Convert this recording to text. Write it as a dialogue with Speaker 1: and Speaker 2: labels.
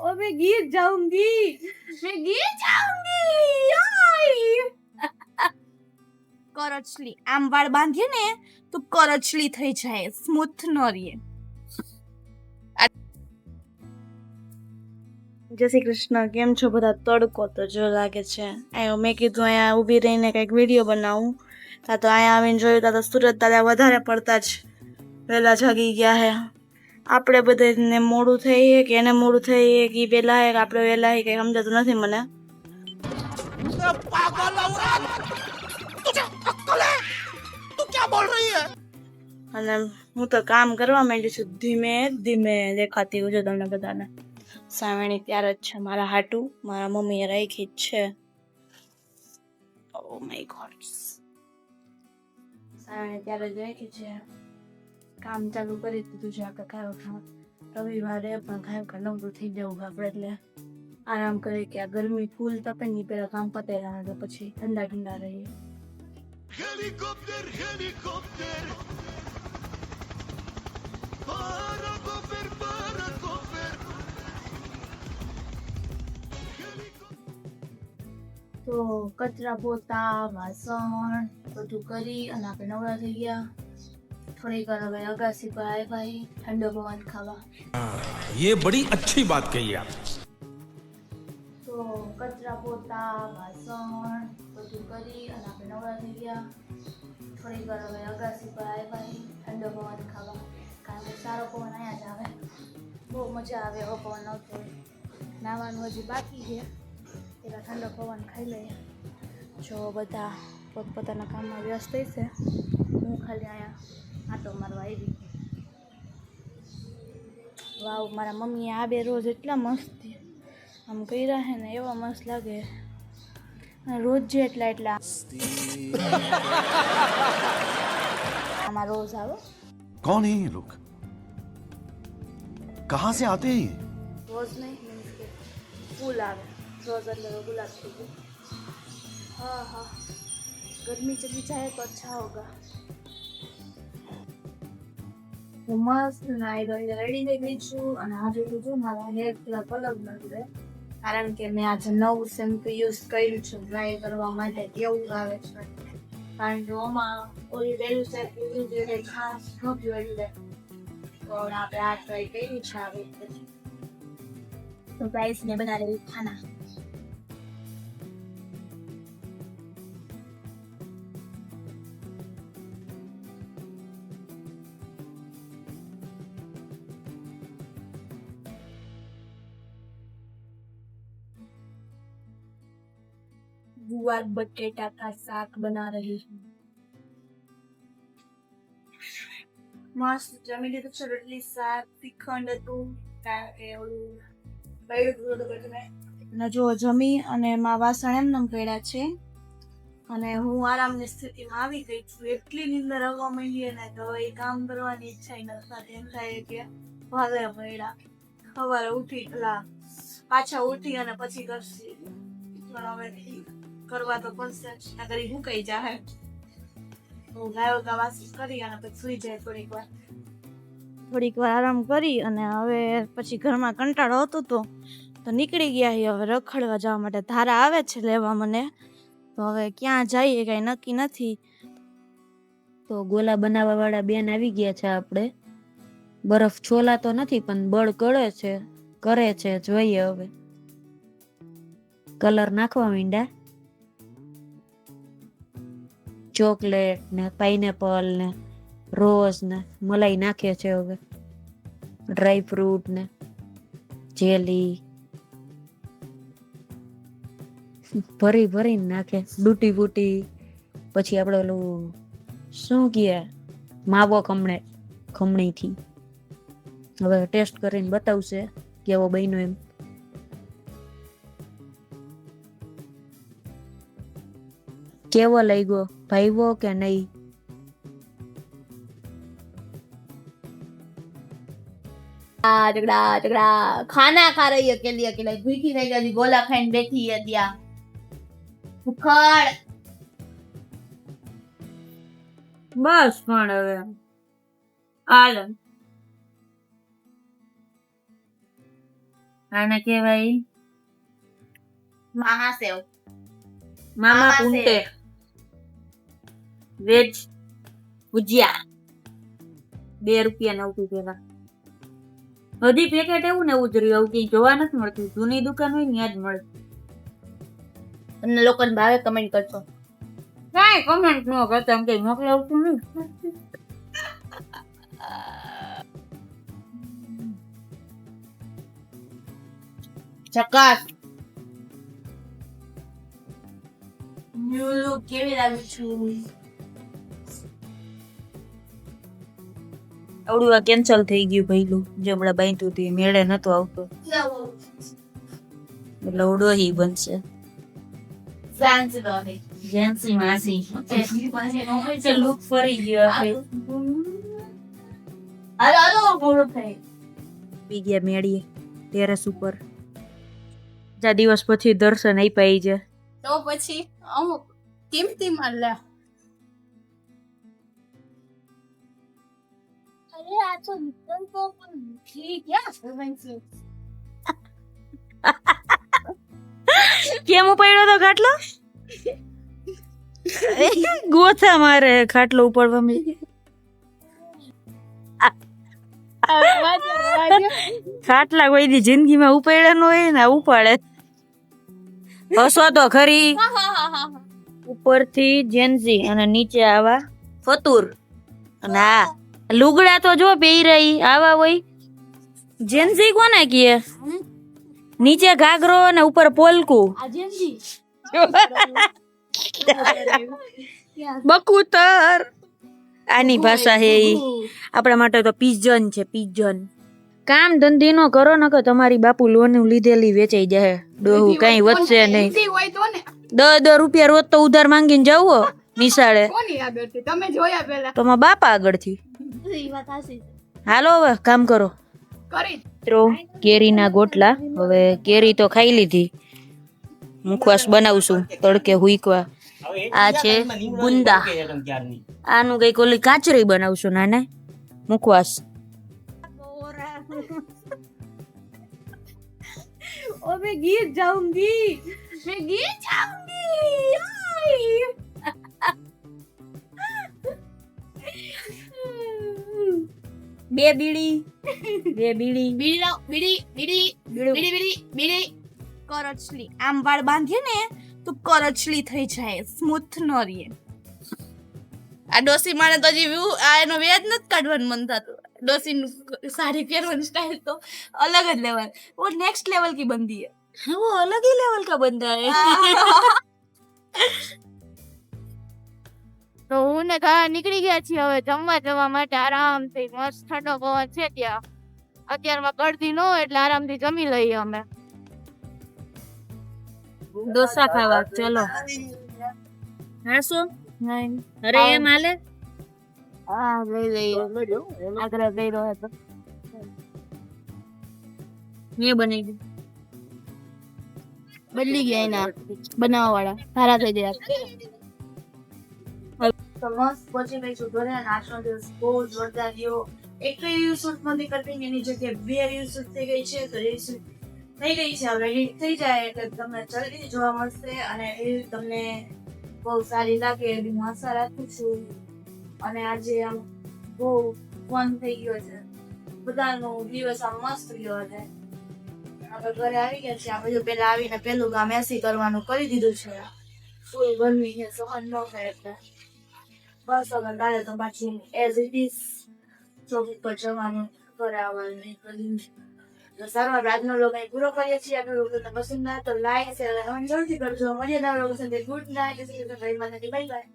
Speaker 1: और मैं गिर जाऊंगी કરચલી આમ વાળ બાંધીએ ને તો કરચલી થઈ જાય, સ્મૂથ ન રહે. જય શ્રી કૃષ્ણ. કેમ છો બધા? તડકો તો જો લાગે છે. આયો મેં કીધું અહીંયા ઊભી રહીને કંઈક વિડીયો બનાવું. તા તો અહીંયા આવીને જોયું તા તો સુરત દાદા વધારે પડતા જ વહેલા જાગી ગયા હે. આપણે બધાને મોડું થઈએ કે એને મોડું થઈએ કે વહેલા હે કે આપણે વહેલા હે કંઈ સમજાતું નથી મને. અને હું તો કામ કરવા માંડી છું ધીમે ધીમે દેખાતી હું છું તમને બધાને. સાવેણી ત્યાર જ છે મારા હાટુ, મારા મમ્મીએ રાખી જ છે. ઓ માય ગોડ, સાવેણી ત્યારે જ રાખી છે. કામ ચાલુ કરી દીધું છે. આપણે ખાવા રવિવારે પણ ખાવા નવરું થઈ જવું આપણે, એટલે આરામ કરી કે આ ગરમી ફૂલ તપે ની પેલા કામ પતે એટલે પછી ઠંડા ઠંડા રહીએ. તો કચરા પોતા વાસણ બધું કરી અને આપણે નવરા થઈ ગયા. થોડીક વાર હવે અગાસી પર આવ્યા ઠંડો પવન ખાવા.
Speaker 2: ये बड़ी अच्छी बात कही आप.
Speaker 1: તો કચરા પોતા વાસણ બધું કરી અને આપણે નવરા થઈ ગયા. થોડીક વાર હવે અગાસી પર આવ્યા ઠંડો પવન ખાવા, કારણ કે સારો પવન અહીંયા જ આવે, બહુ મજા આવે એવો પવન આવતો હોય. નાવાનું હજી બાકી છે, પેલા ઠંડો પવન ખાઈ લઈએ. જો બધા પોતપોતાના કામમાં વ્યસ્ત થઈ છે, હું ખાલી અહીંયા આટો મારવા આવી. વાવ, મારા મમ્મીએ આ બે રોજ એટલા મસ્ત આમ કર્યા છે ને, એવા મસ્ત લાગે. રોજ જે એટલા આમાં રોજ આવે.
Speaker 3: कौन है ये लोग? कहाँ से आते हैं ये?
Speaker 1: રોજ નહીં, મીન્સ કે ફૂલ આવે. રોજ એટલે ગુલાબ થઈ ગયું. હા હા, ગરમી ચલી જાય તો અચ્છા હોગા. હું મસ્ત નાઈ ધોઈને રેડી થઈ ગઈ છું અને આ જોયું છું મારા હેર ક્લબ અલગ નથી રહે, કારણ કે મેં આજે નવું શેમ્પુ યુઝ કર્યું છે ડ્રાય કરવા માટે. કેવું આવે છે, કારણ કે ઓમાં ઓલી વેલ્યુ શેમ્પુ યુઝ એટલે ખાસ નહોતું એટલે તો આપણે આ ટ્રાય કર્યું છે આવી પછી. તો ગાઈસ ને બના રહી ખાના. गुआर बटेटा का साग बना रही हूँ. मस्त जमी લીધું છે. રોટલી શાક શ્રીખંડ હતું, ઓલું અને જો જમી અને એમાં વાસણ એમને પડ્યા છે અને હું આરામની સ્થિતિમાં આવી ગઈ છું. એટલી નીંદર આવવા માંડી ને તો એ કામ કરવાની ઈચ્છા નથી. એમ થાય કે ભાગે પડ્યા. સવારે ઉઠી પાછા ઉઠી અને પછી કરશે, પણ હવે કરવા તો પડશે જ, નકરી હું કઈ જાહે. હું ગાયો વાસી કરી અને પછી સુઈ જાય. થોડીક વાર આરામ કરી અને હવે પછી ઘરમાં કંટાળો હતો તો નીકળી ગયા. હવે રખડવા જવા માટે ધારા આવે છે લેવા મને, તો હવે ક્યાં જઈએ કઈ નક્કી નથી.
Speaker 4: તો ગોલા બનાવવા વાળા બેન આવી ગયા છે. આપણે બરફ છોલા તો નથી પણ બળ કરે છે જોઈએ હવે. કલર નાખવા માંડ્યા, ચોકલેટ ને પાઇનેપલ ને રોઝ ને મલાઈ નાખે છે. હવે ડ્રાય ફ્રૂટ ને જેલી ભરીને નાખે, ડૂટી બૂટી. પછી આપણે ઓલું શું કહે માવો ખમણી થી. હવે ટેસ્ટ કરીને બતાવશે કેવો બન્યો એમ. કેવો લાગ્યો, ભાઈવો કે નહીં?
Speaker 1: खाना खा रही है अकेली अकेला, भूखी नहीं गई, गोला खाने बैठी है दिया भूखड़. બસ પણ હવે હાલ
Speaker 4: આને કહેવાય
Speaker 1: મહાસેવ.
Speaker 4: મામા
Speaker 1: મામા
Speaker 4: કુંટે વેજ ભુજિયા 2 રૂપિયા 9 પેલા. હજી પેકેટ એવું ને એવું જ રહ્યું, કઈ જોવા નથી મળતું. જૂની દુકાન હોય ને ત્યાં જ મળે.
Speaker 1: તમને લોકોને ભાવે કમેન્ટ કરજો.
Speaker 4: કાંઈ કમેન્ટ ન કરતા, એમ કઈ મોકલી આવતું નહીં.
Speaker 1: ચકાસ. ન્યુ લુક કેવી લાગુ છું?
Speaker 4: આવડું આ કેન્સલ થઈ ગયું પહેલું, જે હમણાં બાંધ્યું હતું એ મેળે નતો આવતો, એટલે ઓડો હી બનશે.
Speaker 1: ફેન્સી ડોલી.
Speaker 4: જેન્સી માસી લુક ફરી ગયો આપણે.
Speaker 1: હાલો હાલો પૂરું થઈ.
Speaker 4: પી ગયા મેળીએ ટેરેસ ઉપર. જા દિવસ પછી દર્શન આપ્યા છે.
Speaker 1: તો પછી અમુક કિંમતી માલ લે. અરે આ તો નિકલ તો પણ ઠીક યાર ફેન્સી.
Speaker 4: કેમ ઉપાડ્યો તો ખાટલો? ગોથા મારે ખાટલો ઉપાડવા મેં. ખાટલા કોઈ દી જિંદગીમાં ઉપાડ્યા ન હોય ને ઉપાડે. હસો તો ખરી. ઉપરથી જેન્સી અને નીચે આવા ફતુર. અને આ લુગડા તો જો પહેરાઈ આવા હોય. જેન્સી કોને કહે? નીચે ઘાઘરો ને ઉપર પોલકું.
Speaker 1: આજેજી
Speaker 4: બકુતર આની ભાષા હે ઈ. આપણા માટે તો પિજન છે, પિજન. કામ ધંધી નો કરો ન કે તમારી બાપુ લોન લીધેલી વેચાઈ જાય. ડોહું કઈ વધશે નહીં.
Speaker 1: હોય તો ને
Speaker 4: 10 રૂપિયા રોજ તો ઉધાર માંગીને જાવો નિશાળે.
Speaker 1: કોની આગળથી તમે જોયા પેલા
Speaker 4: તો મારા બાપા આગળથી.
Speaker 1: એ વાત હાસી
Speaker 4: હાલો હવે કામ કરો.
Speaker 1: કરી
Speaker 4: મિત્રો કેરીના ગોટલા. હવે કેરી તો ખાઈ લીધી, મુખવાસ બનાવશું તડકે હુઈકવા. આ છે ગુંદા. આનું કઈક ઓલી કાચરી બનાવશું નાને મુખવાસ.
Speaker 1: ओ मैं गिर जाऊंगी, मैं गिर जाऊंगी.
Speaker 4: બે બીડી
Speaker 1: બીડી લાવ, બીડી બીડી બીડી બીડી બીડી. કરચલી આમ વાળ બાંધીએ ને તો કરચલી થઈ જાય, સ્મૂથ નો રહે. આ ડોસી માને તો હજી વ્યૂ આ એનો વેજ નથી કાઢવાનું મન થતું. डोसी साड़ी पहनवानी स्टाइल तो अलग ही लेवल, वो नेक्स्ट लेवल की बंदी है.
Speaker 4: वो अलग ही लेवल का बंदा है.
Speaker 5: તો હું ને ઘા નીકળી ગયા છીએ હવે જમવા જવા માટે. આરામથી મસ્ત ઠંડો પવન છે ત્યાં. અત્યારમાં ગળદી ન હોય એટલે આરામથી જમી લઈએ અમે.
Speaker 4: ડોસા ખાવા ચલો. હાસો અરે એમ હાલે.
Speaker 5: હા લઈ લઈએ. આગળ ગઈ રહ્યો હતો
Speaker 4: મેં બનાવી દીધું.
Speaker 5: બદલી ગયા એના બનાવવા વાળા, સારા થઈ ગયા.
Speaker 1: તો મસ્ત પહોંચી ગઈ છું ઘરે. આજનો દિવસ બહુ જોરદાર રહ્યો. એક રિવ્યુ શૂટ નથી કરતી, એની જગ્યાએ 2 રિવ્યુ શૂટ થઈ ગઈ છે. તો રિવ્યુ શૂટ થઈ ગઈ છે, હવે એડિટ થઈ જાય એટલે તમને જલ્દી જોવા મળશે અને એ તમને બહુ સારી લાગે એવી હું આશા રાખું છું. અને આજે આમ બહુ ફન થઈ ગયો છે, બધાનો દિવસ આમ મસ્ત ગયો છે. આપણે ઘરે આવી ગયા છીએ. આપણે જો પેલા આવીને પેલું કામ એસી કરવાનું કરી દીધું છે. ફૂલ ગરમી છે, સહન ન થાય એટલે બસ હવે કાલે તો પાછી એઝ ઇટ ઇઝ જોબ ઉપર જવાનું, ઘરે આવવાનું નહીં કર્યું. તો સારું, આપણે આજનો લોગ અહીં પૂરો કરીએ છીએ. આપણો લોગ તમને પસંદ આવે તો લાઈક શેર અને કમેન્ટ જરૂરથી કરજો. મળીએ નવા લોગ સાથે. Good night, bye bye.